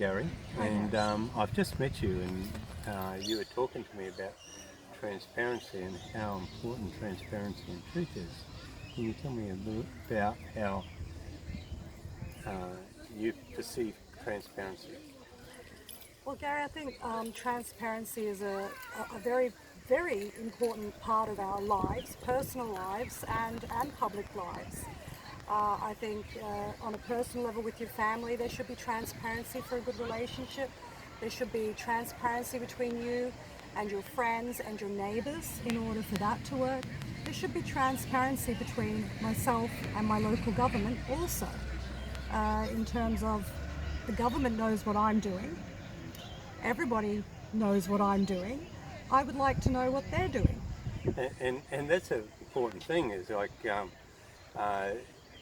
Gary, Hi, and Gary. I've just met you, and you were talking to me about transparency and how important transparency and truth is. Can you tell me a little about how you perceive transparency? Well, Gary, I think transparency is a very, very important part of our lives, personal lives and public lives. I think on a personal level with your family, there should be transparency for a good relationship. There should be transparency between you and your friends and your neighbours in order for that to work. There should be transparency between myself and my local government also, in terms of the government knows what I'm doing. Everybody knows what I'm doing. I would like to know what they're doing. And that's an important thing. Is like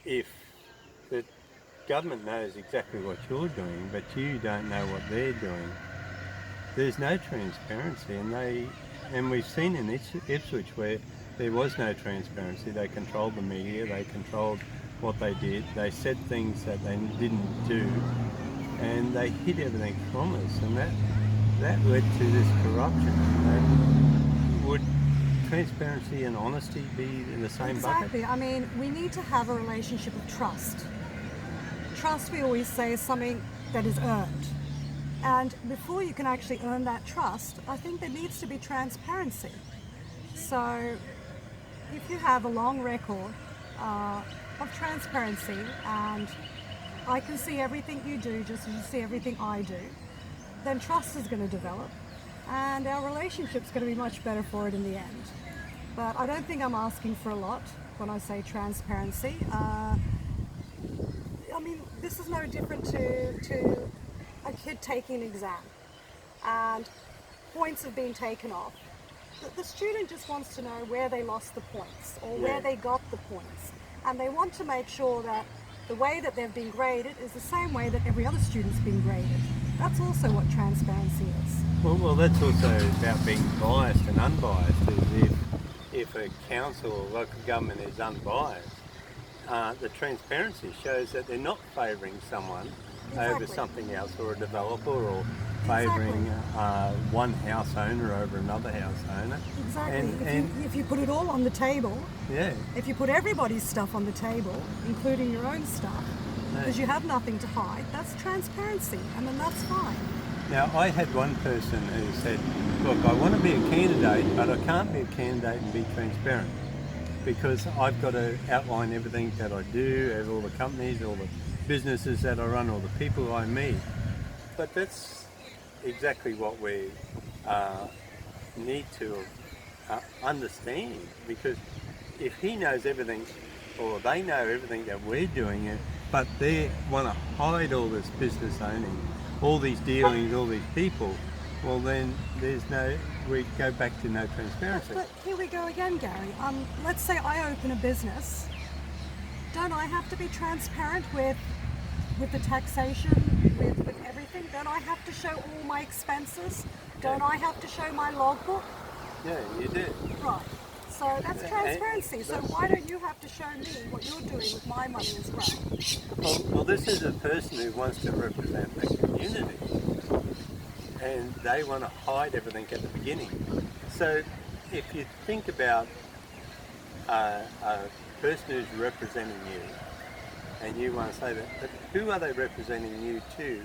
if the government knows exactly what you're doing, but you don't know what they're doing, there's no transparency, and we've seen in Ipswich where there was no transparency. They controlled the media, they controlled what they did, they said things that they didn't do, and they hid everything from us, and that led to this corruption. And would transparency and honesty be in the same bucket? Exactly. I mean, we need to have a relationship of trust. Trust, we always say, is something that is earned. And before you can actually earn that trust, I think there needs to be transparency. So if you have a long record of transparency and I can see everything you do just as you see everything I do, then trust is going to develop and our relationship's going to be much better for it in the end. But I don't think I'm asking for a lot when I say transparency. I mean, this is no different to a kid taking an exam and points have been taken off. The student just wants to know where they lost the points or where they got the points. And they want to make sure that the way that they've been graded is the same way that every other student's been graded. That's also what transparency is. Well, that's also about being biased and unbiased. Is if a council or local government is unbiased, the transparency shows that they're not favouring someone over something else, or a developer, or favouring one house owner over another house owner. Exactly. If you put it all on the table, if you put everybody's stuff on the table, including your own stuff, because you have nothing to hide, that's transparency, and then that's fine. Now, I had one person who said, look, I want to be a candidate, but I can't be a candidate and be transparent, because I've got to outline everything that I do, all the companies, all the businesses that I run, all the people I meet. But that's exactly what we need to understand, because if he knows everything, or they know everything that we're doing, but they want to hide all this business owning, all these dealings, all these people, well then we go back to no transparency. But here we go again, Gary. Let's say I open a business. Don't I have to be transparent with the taxation, with everything? Don't I have to show all my expenses? Don't I have to show my logbook? Yeah, you do. Right. So that's transparency. So why don't you have to show me what you're doing with my money as well? Well, this is a person who wants to represent the community, and they want to hide everything at the beginning. So if you think about a person who's representing you, and you want to say that, but who are they representing you to,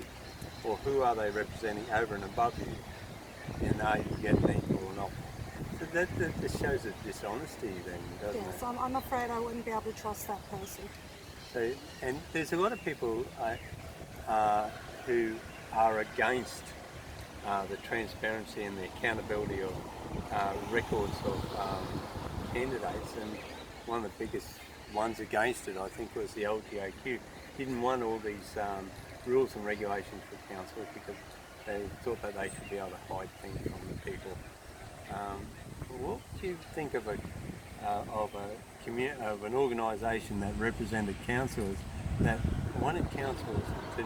or who are they representing over and above you? And are you getting equal or not? So that just shows a dishonesty then, doesn't it? Yes, I'm afraid I wouldn't be able to trust that person. So, and there's a lot of people who are against the transparency and the accountability of records of candidates, and one of the biggest ones against it, I think, was the LGAQ. Didn't want all these rules and regulations for councillors because they thought that they should be able to hide things from the people. What do you think of an organisation that represented councillors that wanted councillors to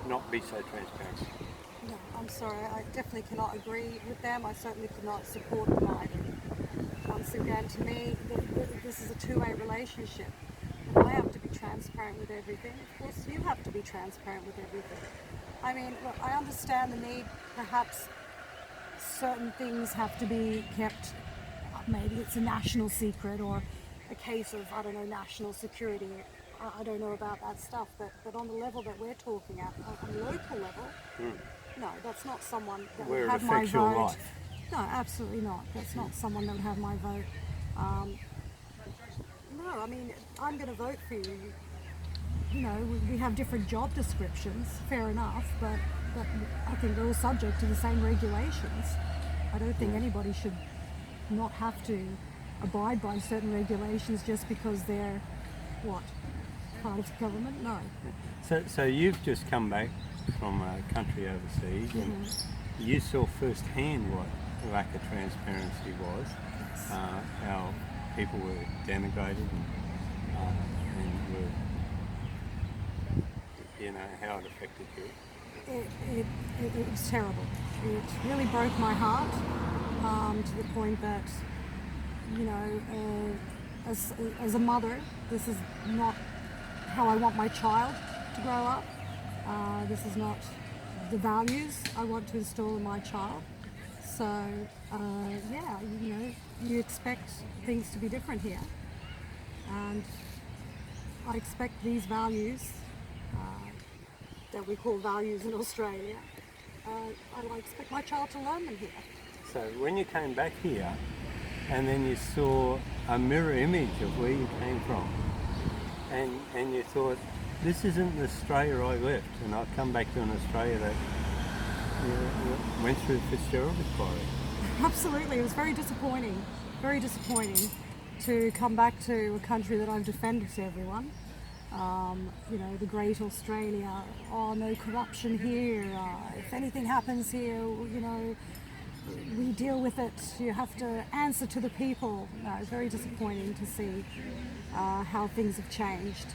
not be so transparent? No, I'm sorry, I definitely cannot agree with them. I certainly could not support them either. Once again, to me, this is a two-way relationship. And I have to be transparent with everything. Of course, you have to be transparent with everything. I mean, look, I understand the need. Perhaps certain things have to be kept. Maybe it's a national secret or a case of, I don't know, national security. I don't know about that stuff, but on the level that we're talking at, on a local level, no, that's not someone that Where would it have my affects your vote. life. No, absolutely not. That's not someone that would have my vote. No, I mean, I'm going to vote for you. You know, we have different job descriptions, fair enough, but I think they're all subject to the same regulations. I don't think anybody should not have to abide by certain regulations just because they're, what, part of the government? No. So you've just come back from a country overseas, and you saw firsthand what lack of transparency was, how people were denigrated and were, you know, how it affected you. It was terrible. It really broke my heart to the point that, you know, as a mother, this is not how I want my child to grow up. This is not the values I want to instill in my child. So, yeah, you know, you expect things to be different here. And I expect these values that we call values in Australia, I expect my child to learn them here. So when you came back here, and then you saw a mirror image of where you came from, and you thought, this isn't the Australia I left, and I've come back to an Australia that went through Fitzgerald inquiry. Absolutely, it was very disappointing to come back to a country that I've defended to everyone. You know, the great Australia, oh, no corruption here, if anything happens here, you know, we deal with it, you have to answer to the people. No, it's very disappointing to see how things have changed.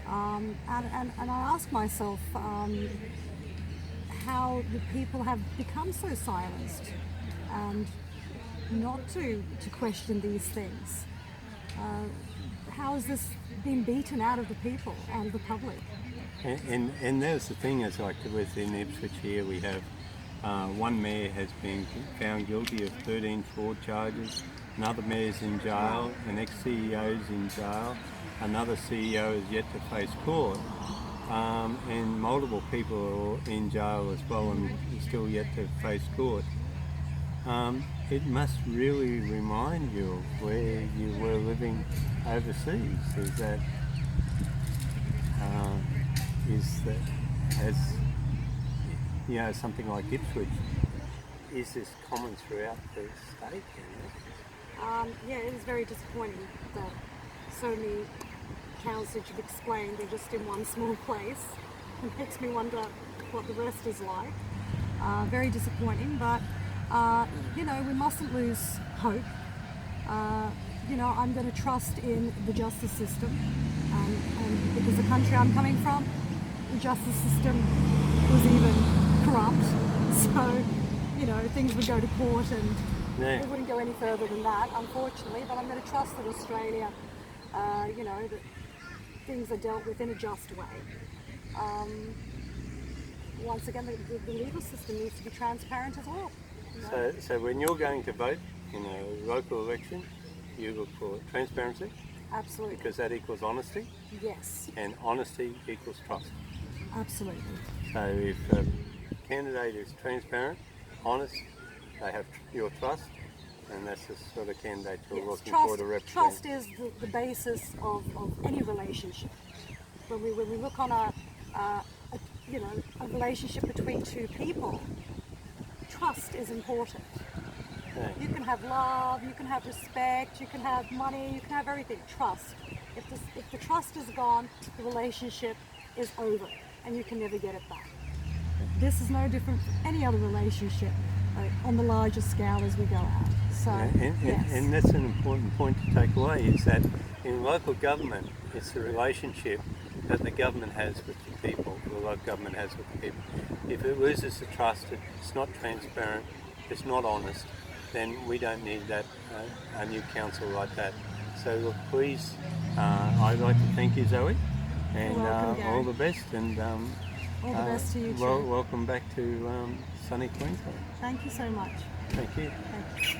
And I ask myself how the people have become so silenced and not to question these things. How has this been beaten out of the people, out of the public? And there's the thing, is like within Ipswich here, we have one mayor has been found guilty of 13 fraud charges, another mayor's in jail, an ex-CEO's in jail, another CEO is yet to face court, and multiple people are in jail as well and still yet to face court. It must really remind you of where you were living overseas. As you know, something like Ipswich, is this common throughout the state? You know? Yeah, it is very disappointing that so many towns that you've explained are just in one small place. It makes me wonder what the rest is like. Very disappointing, but you know, we mustn't lose hope. You know, I'm going to trust in the justice system, and because the country I'm coming from, the justice system was even corrupt. So, you know, things would go to court and it wouldn't go any further than that, unfortunately. But I'm going to trust that Australia, you know, that things are dealt with in a just way. Once again, the legal system needs to be transparent as well. You know? So when you're going to vote in a local election, you look for transparency? Absolutely. Because that equals honesty? Yes. And honesty equals trust. Absolutely. So if a candidate is transparent, honest, they have your trust, and that's the sort of candidate you're looking for to represent. Trust is the basis of any relationship. When we look on a relationship between two people, trust is important. Okay. You can have love, you can have respect, you can have money, you can have everything. Trust. If the trust is gone, the relationship is over, and you can never get it back. This is no different from any other relationship on the larger scale as we go out. So, and that's an important point to take away, is that in local government, it's the relationship that the government has with the people, the local government has with the people. If it loses the trust, it's not transparent, it's not honest, then we don't need that a new council like that. So look, please, I'd like to thank you, Zoe, and welcome, all the best, and All the best to you too. Well, welcome back to sunny Queensland. Thank you so much. Thank you. Thank you.